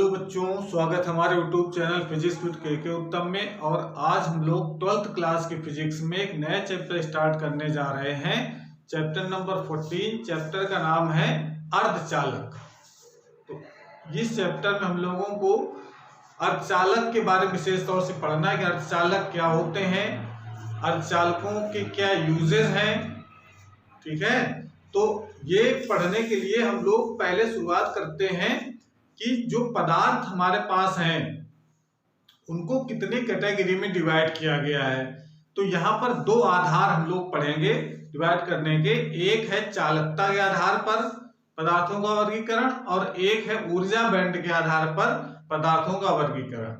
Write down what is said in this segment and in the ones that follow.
Hello बच्चों, स्वागत है हमारे यूट्यूब चैनल फिजिक्स विद के उत्तम में। और आज हम लोग 12th क्लास की फिजिक्स में एक नया चैप्टर स्टार्ट करने जा रहे हैं। Chapter number 14। चैप्टर का नाम है अर्धचालक। तो इस चैप्टर में हम लोगों को अर्धचालक के बारे में विशेष तौर से पढ़ना है कि अर्धचालक क्या होते हैं, अर्धचालकों के क्या यूजेस हैं। ठीक है, तो ये पढ़ने के लिए हम लोग पहले शुरुआत करते हैं कि जो पदार्थ हमारे पास हैं उनको कितने कैटेगरी में डिवाइड किया गया है। तो यहाँ पर दो आधार हम लोग पढ़ेंगे डिवाइड करने के। एक है चालकता के आधार पर पदार्थों का वर्गीकरण और एक है ऊर्जा बैंड के आधार पर पदार्थों का वर्गीकरण।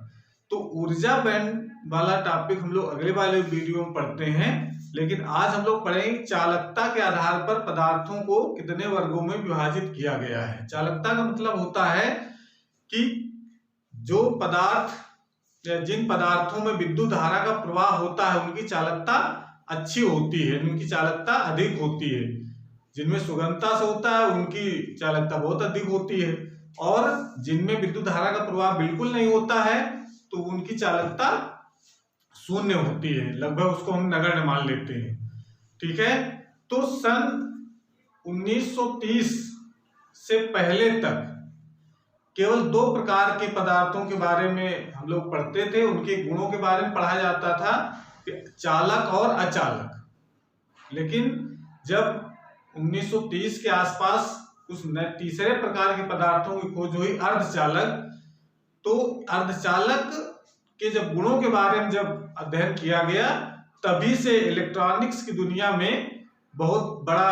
तो ऊर्जा बैंड वाला टॉपिक हम लोग अगले वाले वीडियो में पढ़ते हैं, लेकिन आज हम लोग पढ़ेंगे चालकता के आधार पर पदार्थों को कितने वर्गों में विभाजित किया गया है। चालकता का मतलब होता है कि जो पदार्थ या जिन पदार्थों में विद्युत धारा का प्रवाह होता है उनकी चालकता अच्छी होती है, उनकी चालकता अधिक होती है। जिनमें सुगमता से होता है उनकी चालकता बहुत अधिक होती है, और जिनमें विद्युत धारा का प्रवाह बिल्कुल नहीं होता है तो उनकी चालकता शून्य होती है, लगभग उसको हम नगण्य मान लेते हैं। ठीक है, तो सन 1930 से पहले तक केवल दो प्रकार के पदार्थों के बारे में हम लोग पढ़ते थे, उनके गुणों के बारे में पढ़ा जाता था, चालक और अचालक। लेकिन जब 1930 के आसपास उस तीसरे प्रकार के पदार्थों की खोज हुई, अर्धचालक, तो अर्धचालक के जब गुणों के बारे में जब अध्ययन किया गया तभी से इलेक्ट्रॉनिक्स की दुनिया में बहुत बड़ा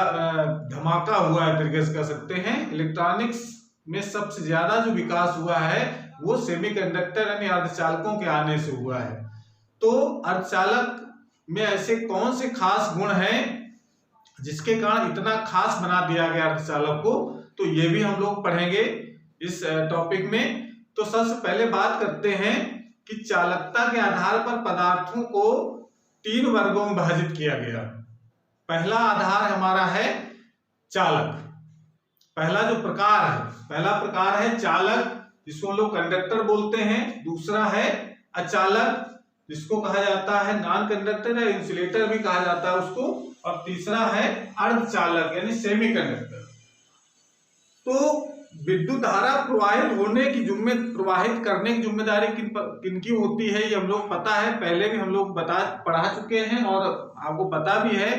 धमाका हुआ है, तरीके से कह सकते हैं। इलेक्ट्रॉनिक्स में सबसे ज्यादा जो विकास हुआ है वो सेमीकंडक्टर यानी अर्धचालकों के आने से हुआ है। तो अर्धचालक में ऐसे कौन से खास गुण हैं जिसके कारण इतना खास बना दिया गया अर्धचालक को, तो ये भी हम लोग पढ़ेंगे इस टॉपिक में। तो सबसे पहले बात करते हैं कि चालकता के आधार पर पदार्थों को तीन वर्गों में विभाजित किया गया। पहला आधार हमारा है चालक। पहला जो प्रकार है, पहला प्रकार है चालक, जिसको लोग कंडक्टर बोलते हैं। दूसरा है अचालक, जिसको कहा जाता है नॉन कंडक्टर या इंसुलेटर भी कहा जाता है उसको। और तीसरा है अर्धचालक यानी सेमीकंडक्टर। तो विद्युत धारा प्रवाहित करने की जिम्मेदारी किनकी होती है, ये हम लोग पता है, पहले भी हम लोग पढ़ा चुके हैं। और आपको पता भी है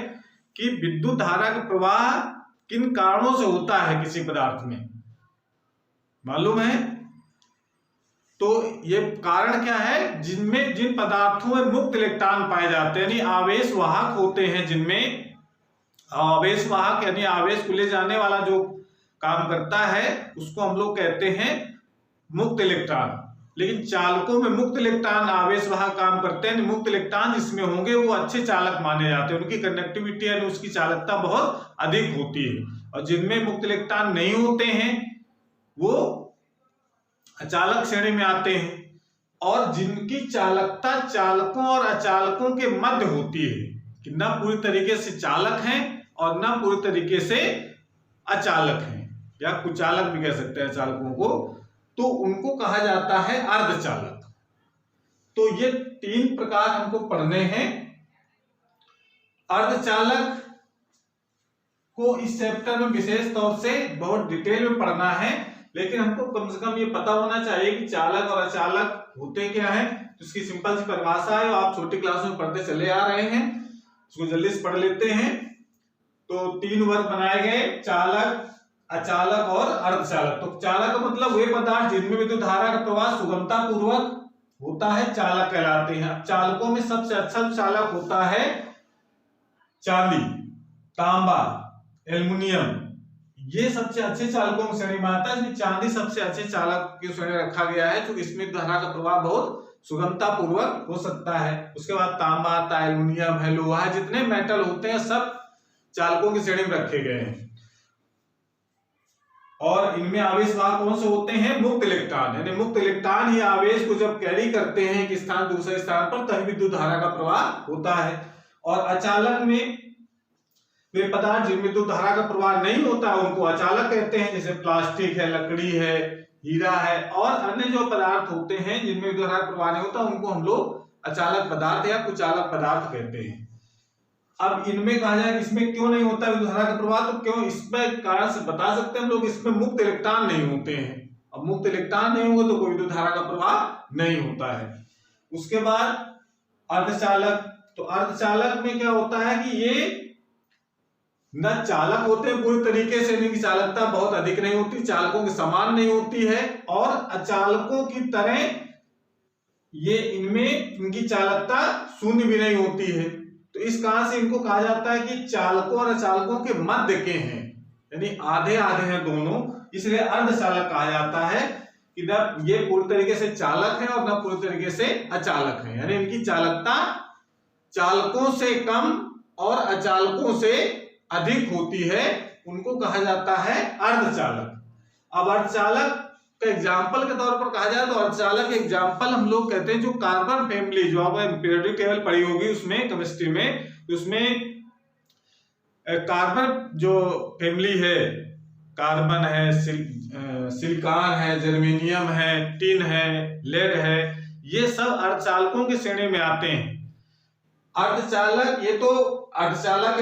कि विद्युत धारा का प्रवाह किन कारणों से होता है किसी पदार्थ में, मालूम है? तो ये कारण क्या है, जिन पदार्थों में मुक्त इलेक्ट्रॉन पाए जाते हैं यानी आवेश वाहक होते हैं, जिनमें आवेश वाहक यानी आवेश को ले जाने वाला जो काम करता है उसको हम लोग कहते हैं मुक्त इलेक्ट्रॉन। लेकिन चालकों में मुक्त इलेक्ट्रॉन आवेश वाहक काम करते हैं। मुक्त इलेक्ट्रॉन जिसमें होंगे वो अच्छे चालक माने जाते हैं, उनकी कंडक्टिविटी यानी उसकी चालकता बहुत अधिक होती है। और जिनमें मुक्त इलेक्ट्रॉन नहीं होते हैं वो अचालक श्रेणी में आते हैं। और जिनकी चालकता चालकों और अचालकों के मध्य होती है, कि न पूरी तरीके से चालक हैं और न पूरी तरीके से अचालक हैं, या कुचालक भी कह सकते हैं चालकों को, तो उनको कहा जाता है अर्धचालक। तो ये तीन प्रकार हमको पढ़ने हैं। अर्धचालक को इस चैप्टर में विशेष तौर से बहुत डिटेल में पढ़ना है, लेकिन हमको कम से कम ये पता होना चाहिए कि चालक और अचालक होते क्या है। तो इसकी सिंपल सी परिभाषा है, आप छोटी क्लास में पढ़ते चले आ रहे हैं, इसको जल्दी से पढ़ लेते हैं। तो तीन वर्ग बनाए गए, चालक, अचालक और अर्धचालक। तो चालक का मतलब वे पदार्थ जिनमें विद्युत धारा का प्रवाह सुगमता पूर्वक होता है, चालक कहलाते हैं। अब चालकों में सबसे अच्छा चालक होता है चांदी, तांबा, एल्युमिनियम, ये सबसे अच्छे चालकों की श्रेणी में आता है। चांदी सबसे अच्छे चालक की श्रेणी रखा गया है, क्योंकि इसमें धारा का प्रवाह बहुत सुगमता पूर्वक हो सकता है। उसके बाद तांबा आता है, एल्युमिनियम है, लोहा, जितने मेटल होते हैं सब चालकों की श्रेणी में रखे गए हैं। और इनमें आवेश वाहक कौन से होते हैं, मुक्त इलेक्ट्रॉन, यानी मुक्त इलेक्ट्रॉन ही आवेश को जब कैरी करते हैं एक स्थान दूसरे स्थान पर, तभी विद्युत धारा का प्रवाह होता है। और अचालक में वे पदार्थ जिनमें विद्युत धारा का प्रवाह नहीं होता उनको अचालक कहते हैं, जैसे प्लास्टिक है, लकड़ी है, हीरा है और अन्य जो पदार्थ होते हैं जिनमें विद्युत धारा का प्रवाह नहीं होता उनको हम लोग अचालक पदार्थ या कुचालक पदार्थ कहते हैं। अब इनमें कहा जाए इसमें क्यों नहीं होता विद्युत धारा का प्रवाह, तो क्यों इसमें कारण से बता सकते हैं हम लोग, इसमें मुक्त इलेक्ट्रॉन नहीं होते हैं। अब मुक्त इलेक्ट्रॉन नहीं होंगे तो कोई विद्युत धारा का प्रवाह नहीं होता है। उसके बाद अर्धचालक, तो अर्धचालक में क्या होता है कि ये न चालक होते हैं पूरी तरीके से, इनकी चालकता बहुत अधिक नहीं होती, चालकों के समान नहीं होती है और अचालकों की तरह ये इनमें इनकी चालकता शून्य भी नहीं होती है। तो इस कारण से इनको कहा जाता है कि चालकों और अचालकों के मध्य के हैं, यानी आधे आधे हैं दोनों, इसलिए अर्धचालक कहा जाता है कि न ये पूरी तरीके से चालक है और न पूरी तरीके से अचालक है, यानी इनकी चालकता चालकों से कम और अचालकों से अधिक होती है, उनको कहा जाता है अर्धचालक। अब अर्धचालक का एग्जाम्पल के तौर पर कहा जाए तो अर्धचालक एग्जाम्पल हम लोग कहते हैं जो कार्बन फैमिली, जो आपने पीरियोडिक टेबल पढ़ी होगी उसमें केमिस्ट्री में, उसमें कार्बन जो फैमिली है, कार्बन है, सिलिकॉन है, जर्मेनियम है, टिन है, लेड है, ये सब अर्धचालकों की श्रेणी में आते हैं। अर्धचालक ये तो अर्धचालक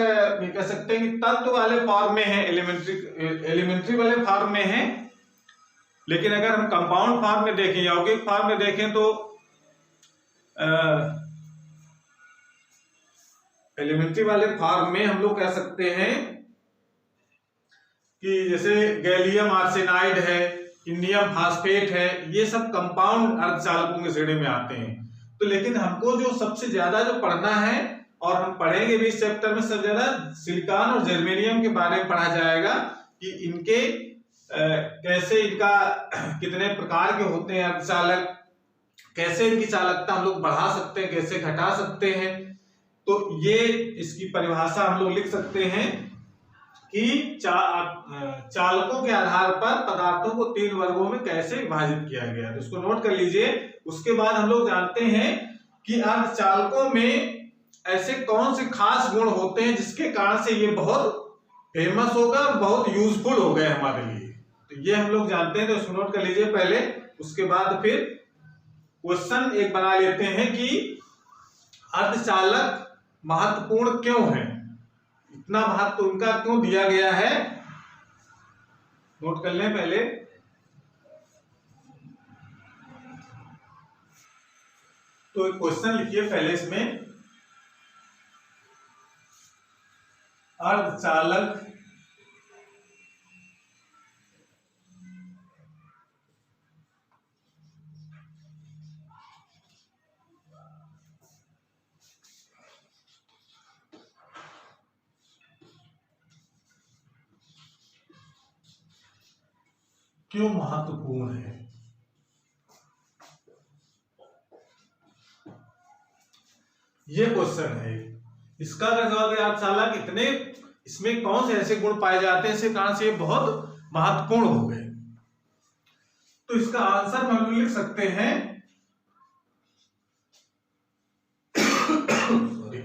कह सकते हैं कि तत्व वाले फॉर्म में है, एलिमेंट्री वाले फॉर्म में है, लेकिन अगर हम कंपाउंड फॉर्म में देखें, यौगिक फॉर्म में देखें तो एलिमेंट्री वाले फॉर्म में हम लोग कह सकते हैं कि जैसे गैलियम आर्सेनाइड है, इंडियम फास्फेट है, ये सब कंपाउंड अर्धचालकों की श्रेणी में आते हैं। तो लेकिन हमको जो सबसे ज्यादा जो पढ़ना है और हम पढ़ेंगे भी इस चैप्टर में, सबसे ज्यादा सिलिकॉन और जर्मेनियम के बारे में पढ़ा जाएगा कि इनके कैसे, इनका कितने प्रकार के होते हैं अर्धचालक, कैसे इनकी चालकता हम लोग बढ़ा सकते हैं, कैसे घटा सकते हैं। तो ये इसकी परिभाषा हम लोग लिख सकते हैं कि चालकों के आधार पर पदार्थों को 3 वर्गों में कैसे विभाजित किया गया, तो इसको नोट कर लीजिए। उसके बाद हम लोग जानते हैं कि अर्धचालकों में ऐसे कौन से खास गुण होते हैं जिसके कारण से ये बहुत फेमस होगा और बहुत यूजफुल हो गए हमारे लिए, तो ये हम लोग जानते हैं। तो इसको नोट कर लीजिए पहले, उसके बाद फिर क्वेश्चन एक बना लेते हैं कि अर्धचालक महत्वपूर्ण क्यों है, इतना महत्व उनका क्यों दिया गया है, नोट कर लें पहले। तो एक क्वेश्चन लिखिए पहले इसमें, अर्धचालक क्यों महत्वपूर्ण है। ये क्वेश्चन है, इसका जवाब है अर्धचालक इतने, इसमें कौन से ऐसे गुण पाए जाते हैं इसके कारण से ये बहुत महत्वपूर्ण हो गए। तो इसका आंसर हम लिख सकते हैं सॉरी,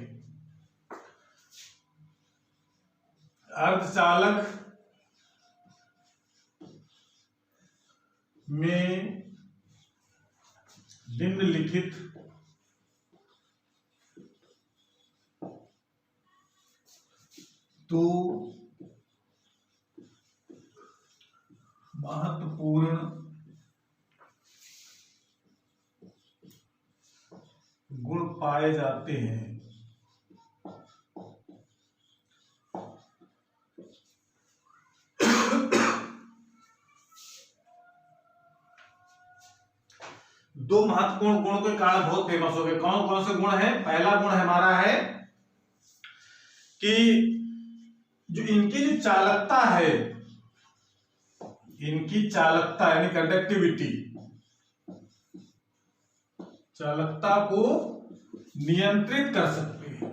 अर्धचालक में निम्नलिखित तो महत्वपूर्ण गुण पाए जाते हैं। दो महत्वपूर्ण गुणों के कारण बहुत फेमस हो गए। कौन कौन से गुण हैं? पहला गुण हमारा है कि जो इनकी जो चालकता है, इनकी चालकता यानी कंडक्टिविटी, चालकता को नियंत्रित कर सकते हैं।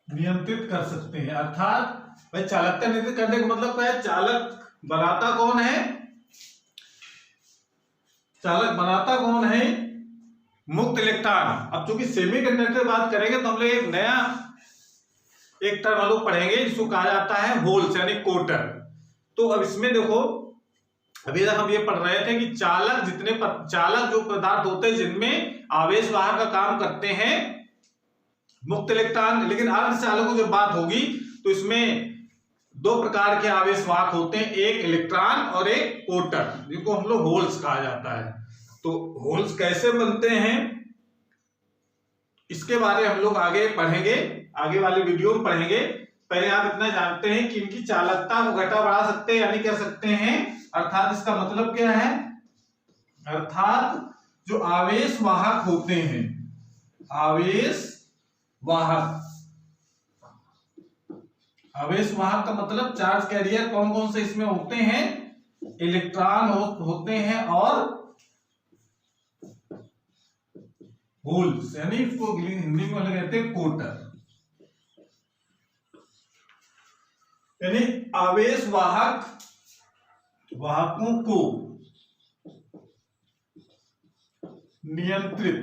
नियंत्रित कर सकते हैं अर्थात भाई चालकता नियंत्रित करने का मतलब क्या है? चालक बनाता कौन है? चालक बनाता कौन है? मुक्त इलेक्ट्रॉन। अब चूंकि सेमीकंडक्टर बात करेंगे तो हम लोग एक नया एक टर्म हम लोग पढ़ेंगे जिसको कहा जाता है होल्स यानी कोटर। तो अब इसमें देखो, अभी तक हम ये पढ़ रहे थे कि चालक चालक जो पदार्थ होते हैं जिनमें आवेश वाहक का काम करते हैं मुक्त इलेक्ट्रॉन, लेकिन अर्धचालकों की जब बात होगी तो इसमें दो प्रकार के आवेश वाहक होते हैं, एक इलेक्ट्रॉन और एक कोटर, जिनको हम लोग होल्स कहा जाता है। तो होल्स कैसे बनते हैं इसके बारे में हम लोग आगे पढ़ेंगे, आगे वाले वीडियो में पढ़ेंगे। पहले आप इतना जानते हैं कि इनकी चालकता को घटा बढ़ा सकते हैं यानी कर सकते हैं, अर्थात इसका मतलब क्या है, अर्थात जो आवेश वाहक होते हैं, आवेश वाहक का मतलब चार्ज कैरियर कौन कौन से इसमें होते हैं, इलेक्ट्रॉन होते हैं और होल्स, यानी इसको हिंदी में कहते हैं कोटर। यानी आवेश वाहकों को नियंत्रित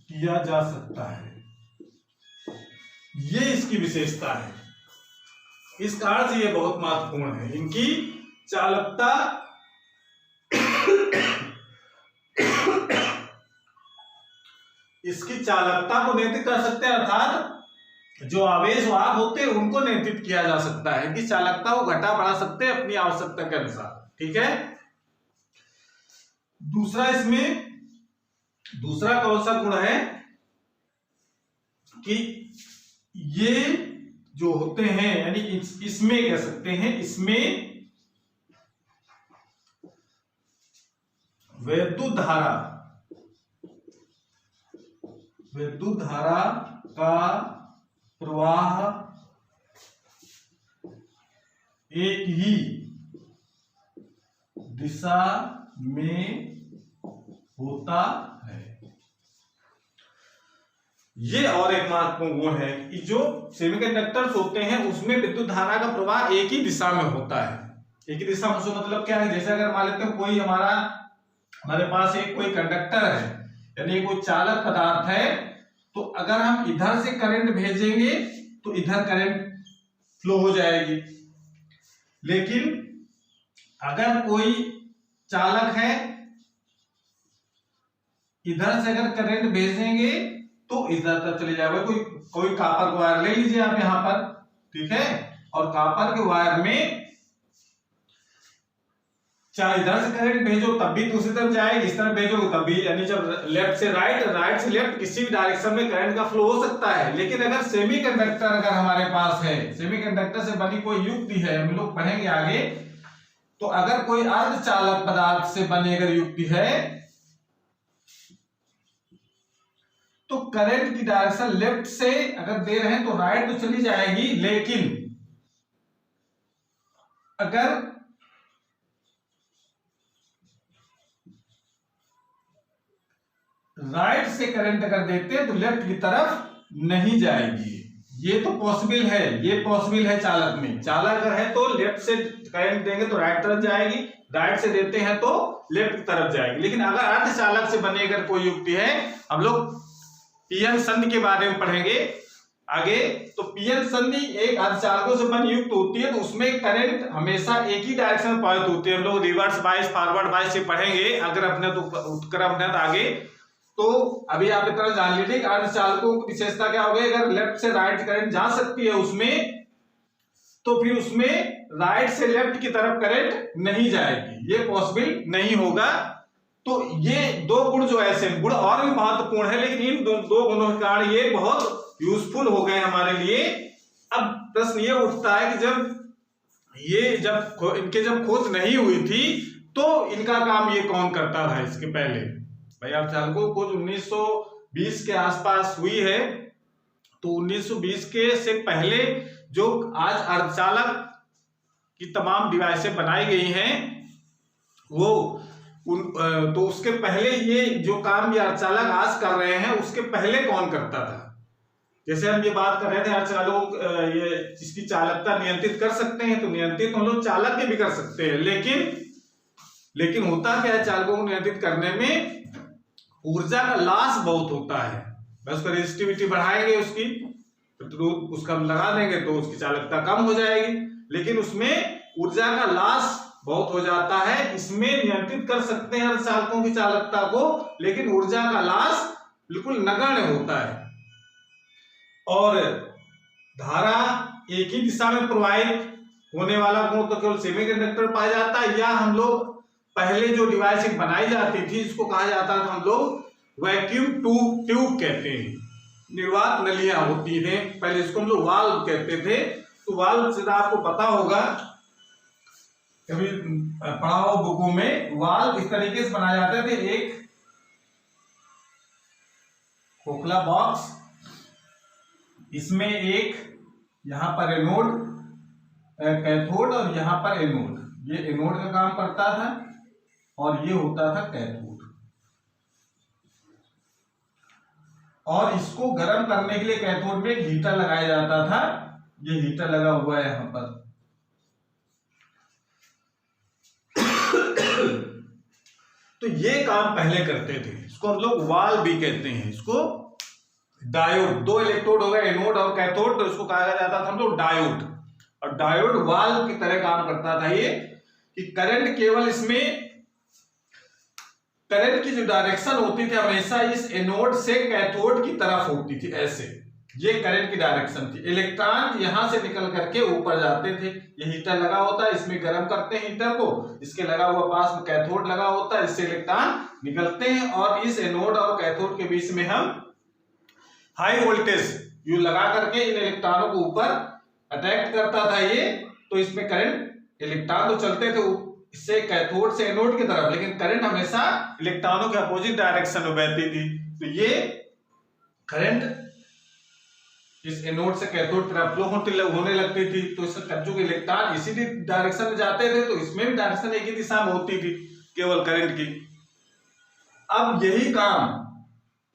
किया जा सकता है, ये इसकी विशेषता है। इस कारण से ये बहुत महत्वपूर्ण है, इनकी चालकता इसकी चालकता को नियंत्रित कर सकते हैं, अर्थात जो आवेश वाहक होते हैं उनको नियंत्रित किया जा सकता है, इनकी चालकता को घटा बढ़ा सकते हैं अपनी आवश्यकता के अनुसार। ठीक है, दूसरा इसमें दूसरा कौन सा गुण है कि ये जो होते हैं यानी इसमें कह सकते हैं, इसमें विद्युत धारा का प्रवाह एक ही दिशा में होता है। ये और एक महत्वपूर्ण गुण है कि जो सेमीकंडक्टर्स होते हैं उसमें विद्युत धारा का प्रवाह एक ही दिशा में होता है। एक ही दिशा में मतलब क्या है, जैसे अगर मान लेते हैं कोई हमारे पास एक कोई कंडक्टर है यानी कोई चालक पदार्थ है, तो अगर हम इधर से करंट भेजेंगे तो इधर करंट फ्लो हो जाएगी, लेकिन अगर कोई चालक है इधर से अगर करंट भेजेंगे तो इधर तक चले जाएगा। कोई कॉपर का वायर ले लीजिए आप यहां पर, ठीक है, और कॉपर के वायर में चाहे इधर से करंट भेजो तब भी दूसरी तरफ जाएगी, इस तरफ भेजो तब भी, यानी जब लेफ्ट से राइट, राइट से लेफ्ट किसी भी डायरेक्शन में करंट का फ्लो हो सकता है। लेकिन अगर सेमीकंडक्टर अगर हमारे पास है, सेमीकंडक्टर से बनी कोई युक्ति है, हम लोग पढ़ेंगे आगे, तो अगर कोई अर्धचालक पदार्थ से बनी अगर युक्ति है तो करंट की डायरेक्शन लेफ्ट से अगर दे रहे हैं तो राइट तो चली जाएगी, लेकिन अगर राइट से करंट अगर देते हैं तो लेफ्ट की तरफ नहीं जाएगी। ये तो पॉसिबल है, ये पॉसिबल है चालक में। चालक अगर है तो लेफ्ट से करंट देंगे तो राइट तरफ जाएगी, राइट से देते हैं तो लेफ्ट की तरफ जाएगी। लेकिन अगर अर्धचालक से बने अगर कोई युक्ति है, हम लोग पीएन संधि के बारे में पढ़ेंगे आगे, तो पीएन संधि एक अर्धचालकों से बनी युक्त होती है, तो उसमें करंट हमेशा एक ही डायरेक्शन में प्रवाहित होती है। हम लोग रिवर्स बायस, फॉरवर्ड बायस से पढ़ेंगे अगर अपने तो उत्क्रम है तो आगे। तो अभी आप इतना जान लीजिए कि अर्धचालकों की विशेषता क्या हो गई, अगर लेफ्ट से राइट करंट जा सकती है उसमें, तो फिर उसमें राइट से लेफ्ट की तरफ करंट नहीं जाएगी, ये पॉसिबल नहीं होगा। तो ये दो गुण जो ऐसे गुण और भी महत्वपूर्ण है, लेकिन इन दो गुणों के कारण ये बहुत यूजफुल हो गए हमारे लिए। अब प्रश्न ये उठता है कि जब खोज नहीं हुई थी तो इनका काम ये कौन करता था इसके पहले। भाई अर्धचालकों खोज 1920 के आसपास हुई है, तो 1920 के से पहले जो आज अर्धचालक की तमाम डिवाइसें बनाई गई हैं तो उसके पहले ये जो काम ये अर्धचालक आज कर रहे हैं उसके पहले कौन करता था। जैसे हम ये बात कर रहे थे अर्धचालकों ये जिसकी चालकता नियंत्रित कर सकते हैं, तो नियंत्रित हम लोग चालक के भी कर सकते हैं, लेकिन लेकिन होता क्या है, चालकों को नियंत्रित करने में ऊर्जा का लॉस बहुत होता है। बस उसका रेजिस्टिविटी बढ़ाएंगे, उसकी प्रतिरोध उसका लगा देंगे तो उसकी चालकता कम हो जाएगी, लेकिन उसमें ऊर्जा का लॉस बहुत हो जाता है। इसमें नियंत्रित कर सकते हैं चालकों की चालकता को, लेकिन ऊर्जा का लॉस बिल्कुल नगण्य होता है। और धारा एक ही दिशा में प्रवाहित होने वाला गुण तो केवल सेमीकंडक्टर पाया जाता है, या हम लोग पहले जो डिवाइस बनाई जाती थी इसको कहा जाता था हम लोग वैक्यूम ट्यूब कहते हैं। निर्वात नलियां होती थी पहले, इसको हम लोग वाल्व कहते थे। तो वाल्व से आपको पता होगा, कभी पढ़ा हो बुकों में, वाल्व इस तरीके से बनाए जाते थे। एक खोखला बॉक्स, इसमें एक यहां पर एनोड कैथोड और यहां पर एनोड, ये एनोड का काम करता था और ये होता था कैथोड। और इसको गर्म करने के लिए कैथोड में एक हीटर लगाया जाता था, ये हीटर लगा हुआ है यहां पर। तो ये काम पहले करते थे, इसको हम लोग वाल्व भी कहते हैं। इसको डायोड, दो इलेक्ट्रोड हो गए एनोड और कैथोड, तो इसको कहा जाता था हम लोग डायोड। और डायोड वाल्व की तरह काम करता था ये, कि करंट केवल इसमें, करंट की जो डायरेक्शन होती थी हमेशा इस एनोड से कैथोड की तरफ होती थी, ऐसे ये करंट की डायरेक्शन थी। इलेक्ट्रॉन यहां से निकल करके ऊपर जाते थे। ये हीटर लगा होता है, इसमें गर्म करते हैं हीटर को, इसके लगा हुआ पास में कैथोड लगा होता है, इससे इलेक्ट्रॉन निकलते हैं और इस एनोड और कैथोड के बीच में हम हाई वोल्टेज यू लगा करके इन इलेक्ट्रॉनों को ऊपर अट्रैक्ट करता था ये। तो इसमें करंट, इलेक्ट्रॉन तो चलते थे इससे कैथोड से एनोड की तरफ, लेकिन करंट हमेशा इलेक्ट्रॉनों के अपोजिट डायरेक्शन में बहती थी। तो ये करंट इस एनोड से कैथोड की तरफ फ्लो होने लगती थी। तो इसका जो इलेक्ट्रॉन इसी डायरेक्शन में जाते थे, तो इसमें भी डायरेक्शन एक ही दिशा में होती थी केवल करंट की। अब यही काम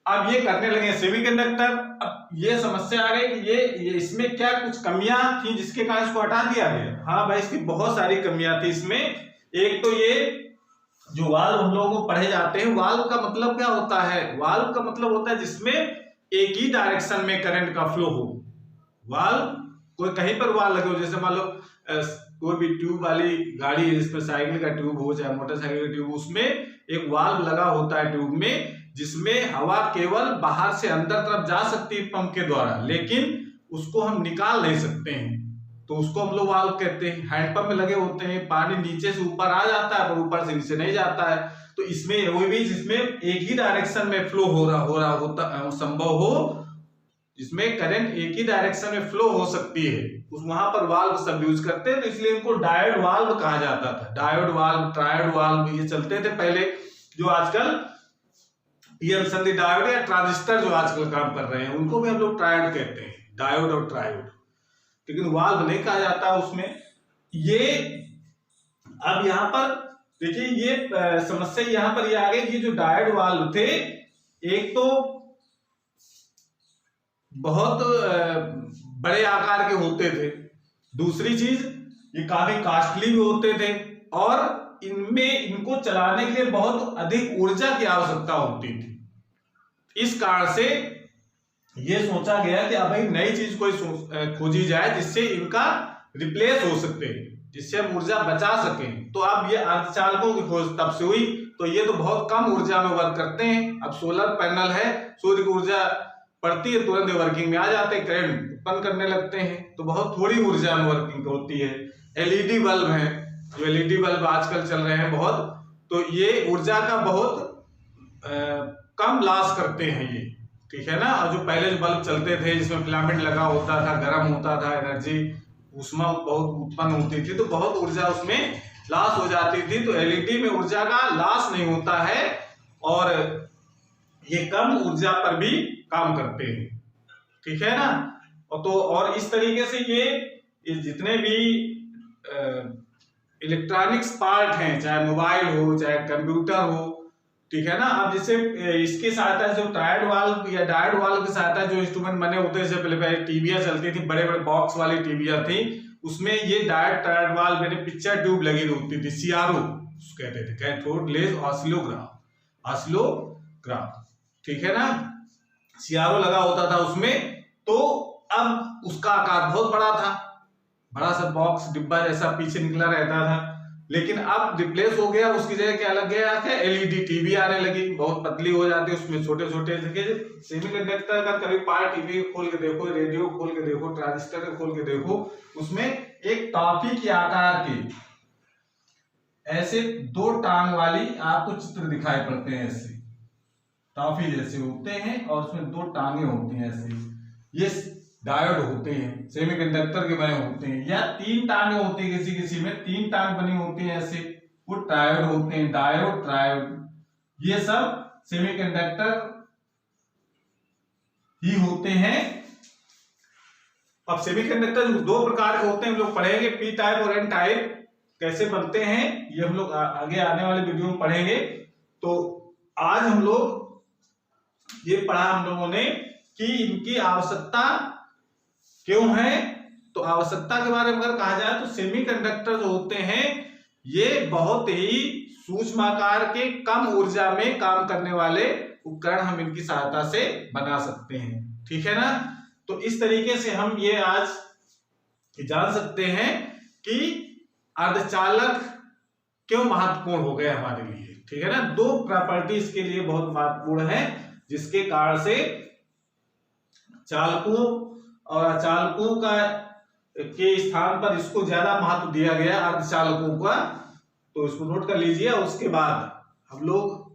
अब ये करने लगे सेमीकंडक्टर। अब ये समस्या आ गई कि ये इसमें क्या कुछ कमियां थी जिसके कारण इसको हटा दिया गया। हाँ भाई, इसकी बहुत सारी कमियां थी इसमें। एक तो ये जो वाल्व हम लोगों को पढ़े जाते हैं, वाल्व का मतलब क्या होता है? वाल्व का मतलब होता है जिसमें एक ही डायरेक्शन में करंट का फ्लो हो। वाल्व कोई कहीं पर वाल्व लगे हो, जैसे मान लो कोई भी ट्यूब वाली गाड़ी है जिसमें साइकिल का ट्यूब हो चाहे मोटरसाइकिल का ट्यूब, उसमें एक वाल्व लगा होता है ट्यूब में, जिसमें हवा केवल बाहर से अंदर तरफ जा सकती है पंप के द्वारा, लेकिन उसको हम निकाल नहीं सकते हैं। तो उसको हम लोग वाल्व कहते हैं। हैंडपंप में लगे होते हैं, पानी नीचे से ऊपर आ जाता है पर ऊपर से नीचे नहीं जाता है। तो इसमें वो भी जिसमें एक ही डायरेक्शन में फ्लो हो रहा होता संभव हो, जिसमें करंट एक ही डायरेक्शन में फ्लो हो सकती है, उस वहां पर वाल्व सब यूज करते हैं। तो इसलिए इनको डायोड वाल्व कहा जाता था। डायोड वाल्व, ट्रायोड वाल्व ये चलते थे पहले। जो आजकल पीएन संधि डायोड या ट्रांजिस्टर जो आजकल काम कर रहे हैं, उनको भी हम लोग ट्रायोड कहते हैं, डायोड और ट्रायोड, लेकिन वाल्व नहीं कहा जाता उसमें। ये अब यहां पर देखिए, ये समस्या यहां पर ये आ गई कि जो डायोड वाल्व थे, एक तो बहुत बड़े आकार के होते थे, दूसरी चीज ये काफी कॉस्टली भी होते थे, और इनमें इनको चलाने के लिए बहुत अधिक ऊर्जा की आवश्यकता होती थी। इस कारण से ये सोचा गया कि अब एक नई चीज कोई खोजी जाए जिससे इनका रिप्लेस हो सके, जिससे हम ऊर्जा बचा सकें। तो अब ये अर्धचालकों की खोज तब से हुई। तो ये तो बहुत कम ऊर्जा में वर्क करते हैं। अब सोलर पैनल है, सूर्य की ऊर्जा पड़ती है, तुरंत वर्किंग में आ जाते हैं, करंट उत्पन्न करने लगते हैं। तो बहुत थोड़ी ऊर्जा में वर्किंग होती है। एलईडी बल्ब है, जो एलईडी बल्ब आजकल चल रहे हैं बहुत, तो ये ऊर्जा का बहुत कम लॉस करते हैं ये, ठीक है ना। और जो पहले जो बल्ब चलते थे जिसमें फिलामेंट लगा होता था, गर्म होता था, एनर्जी ऊष्मा बहुत उत्पन्न होती थी, तो बहुत ऊर्जा उसमें लॉस हो जाती थी। तो एलईडी में ऊर्जा का लॉस नहीं होता है और ये कम ऊर्जा पर भी काम करते हैं, ठीक है ना। और तो और इस तरीके से ये जितने भी इलेक्ट्रॉनिक्स पार्ट हैं, चाहे मोबाइल हो चाहे कंप्यूटर हो, ठीक है ना। अब जैसे इसकी सहायता से ट्रायोड वाल्व या डायोड वाल्व की सहायता जो इंस्ट्रूमेंट बने होते हैं, जैसे पहले टीवियां चलती थी, बड़े बड़े बॉक्स वाली टीवियां थी, उसमें ये डायट ट्रायड वाल्व यानी पिक्चर ट्यूब लगी होती थी, सीआरओ कहते थे, कैथोड रेज ऑसिलोग्राफ, ठीक है ना, सीआरओ लगा होता था उसमें। तो अब उसका आकार बहुत बड़ा था, बड़ा सा बॉक्स डिब्बा जैसा पीछे निकला रहता था, लेकिन अब रिप्लेस हो गया, उसकी जगह क्या लग गया है, एलईडी टीवी आने लगी, बहुत पतली हो जाती है, उसमें छोटे छोटे सेमीकंडक्टर का कभी पार्ट टीवी खोल के देखो, रेडियो खोल के देखो, ट्रांजिस्टर खोल के देखो, उसमें एक टॉफी के आकार के ऐसे 2 टांग वाली आपको चित्र दिखाई पड़ते हैं, ऐसे टॉफी जैसे होते हैं और उसमें 2 टांगे होती हैं ऐसे, ये डायोड होते हैं, सेमीकंडक्टर के बने होते हैं, या 3 टांगे होती है, किसी किसी में 3 टांग बनी होती है ऐसे, वो ट्रायोड होते हैं, डायोड ट्रायोड, ये सब सेमीकंडक्टर ही होते हैं। अब सेमीकंडक्टर 2 प्रकार के होते हैं, हम लोग पढ़ेंगे, पी टाइप और एन टाइप कैसे बनते हैं, ये हम लोग आगे आने वाले वीडियो में पढ़ेंगे। तो आज हम लोग ये पढ़ा हम लोगों ने कि इनकी आवश्यकता क्यों है। तो आवश्यकता के बारे में अगर कहा जाए तो सेमीकंडक्टर जो होते हैं ये बहुत ही सूक्ष्म आकार के कम ऊर्जा में काम करने वाले उपकरण हम इनकी सहायता से बना सकते हैं, ठीक है ना। तो इस तरीके से हम ये आज जान सकते हैं कि अर्धचालक क्यों महत्वपूर्ण हो गए हमारे लिए, ठीक है ना। 2 प्रॉपर्टी इसके लिए बहुत महत्वपूर्ण है, जिसके कारण से चालकों और अचालकों का के स्थान पर इसको ज्यादा महत्व दिया गया, अर्धचालकों का। तो इसको नोट कर लीजिए। उसके बाद हम लोग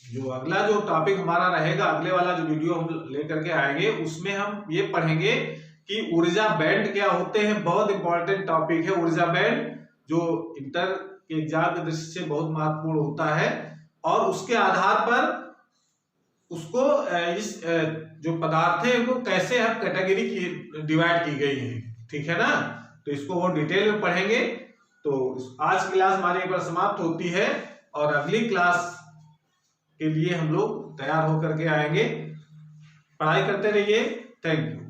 जो अगला जो टॉपिक हमारा रहेगा, अगले वाला जो वीडियो हम लेकर के आएंगे, उसमें हम ये पढ़ेंगे कि ऊर्जा बैंड क्या होते हैं। बहुत इंपॉर्टेंट टॉपिक है ऊर्जा बैंड, जो इंटर के एग्जाम की दृष्टि से बहुत महत्वपूर्ण होता है, और उसके आधार पर उसको इस जो पदार्थ है वो कैसे हर कैटेगरी की डिवाइड की गई है, ठीक है ना। तो इसको वो डिटेल में पढ़ेंगे। तो आज की क्लास हमारी एक बार समाप्त होती है, और अगली क्लास के लिए हम लोग तैयार होकर के आएंगे। पढ़ाई करते रहिए। Thank you.